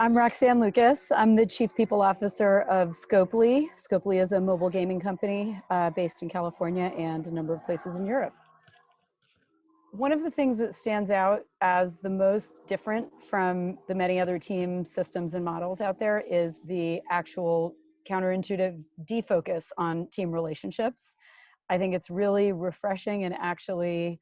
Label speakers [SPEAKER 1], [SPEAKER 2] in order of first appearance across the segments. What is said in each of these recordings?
[SPEAKER 1] I'm Roxane Lukas. I'm the Chief People Officer of Scopely. Scopely is a mobile gaming company based in California and a number of places in Europe. One of the things that stands out as the most different from the many other team systems and models out there is the actual counterintuitive defocus on team relationships. I think it's really refreshing and actually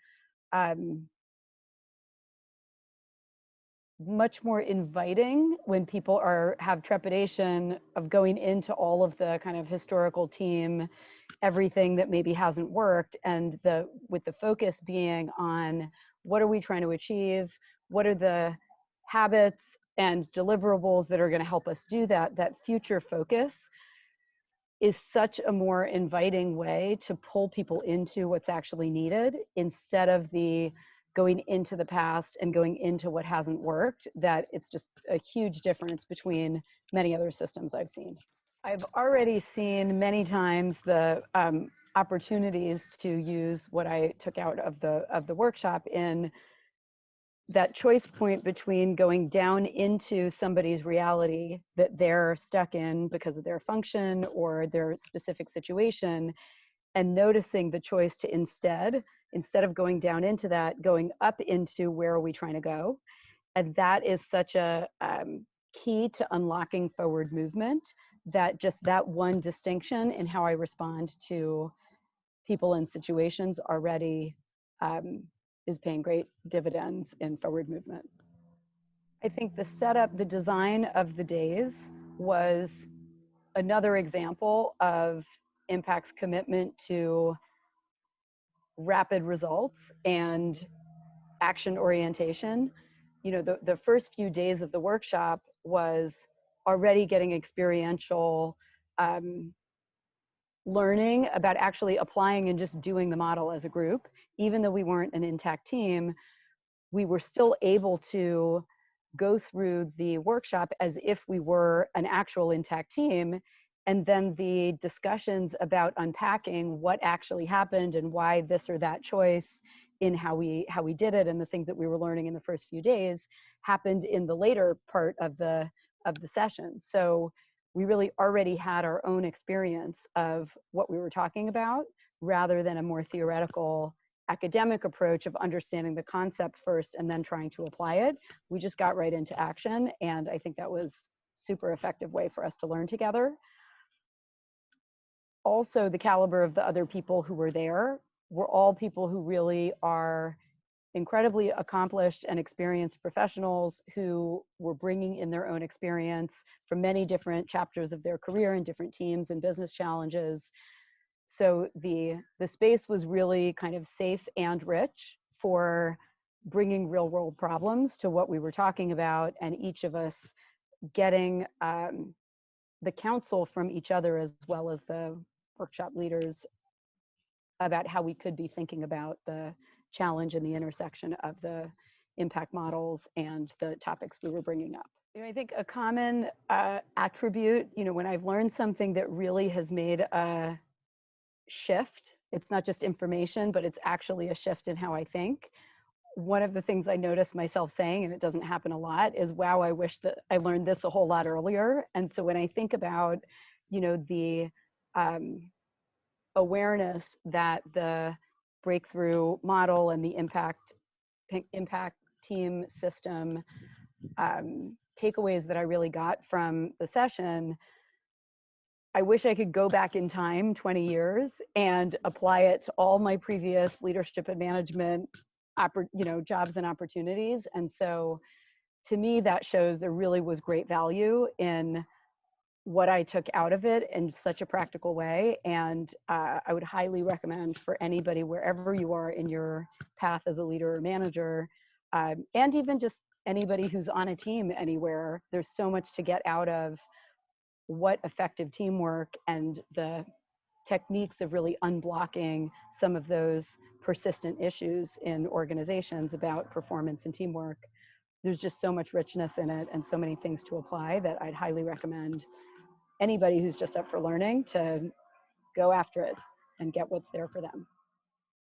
[SPEAKER 1] much more inviting when people have trepidation of going into all of the kind of historical team, everything that maybe hasn't worked, and with the focus being on what are we trying to achieve, what are the habits and deliverables that are going to help us do that. That future focus is such a more inviting way to pull people into what's actually needed instead of the going into the past and going into what hasn't worked, that it's just a huge difference between many other systems I've seen. I've already seen many times the opportunities to use what I took out of the workshop in that choice point between going down into somebody's reality that they're stuck in because of their function or their specific situation, and noticing the choice to instead of going down into that, going up into where are we trying to go. And that is such a key to unlocking forward movement, that just that one distinction in how I respond to people and situations already is paying great dividends in forward movement. I think the setup, the design of the days was another example of Impact's commitment to rapid results and action orientation. You know, the first few days of the workshop was already getting experiential learning about actually applying and just doing the model as a group. Even though we weren't an intact team, we were still able to go through the workshop as if we were an actual intact team. And then the discussions about unpacking what actually happened and why this or that choice in how we did it, and the things that we were learning in the first few days happened in the later part of the session. So we really already had our own experience of what we were talking about, rather than a more theoretical academic approach of understanding the concept first and then trying to apply it. We just got right into action, and I think that was super effective way for us to learn together. Also, the caliber of the other people who were there were all people who really are incredibly accomplished and experienced professionals who were bringing in their own experience from many different chapters of their career in different teams and business challenges. So the space was really kind of safe and rich for bringing real world problems to what we were talking about, and each of us getting the counsel from each other as well as the workshop leaders about how we could be thinking about the challenge and the intersection of the impact models and the topics we were bringing up. You know, I think a common attribute, you know, when I've learned something that really has made a shift, it's not just information, but it's actually a shift in how I think. One of the things I notice myself saying, and it doesn't happen a lot, is, wow, I wish that I learned this a whole lot earlier. And so when I think about, you know, the awareness that the breakthrough model and the impact team system takeaways that I really got from the session, I wish I could go back in time 20 years and apply it to all my previous leadership and management jobs and opportunities. And so to me, that shows there really was great value in what I took out of it in such a practical way. And I would highly recommend for anybody, wherever you are in your path as a leader or manager, and even just anybody who's on a team anywhere, there's so much to get out of what effective teamwork and the techniques of really unblocking some of those persistent issues in organizations about performance and teamwork. There's just so much richness in it and so many things to apply that I'd highly recommend anybody who's just up for learning to go after it and get what's there for them.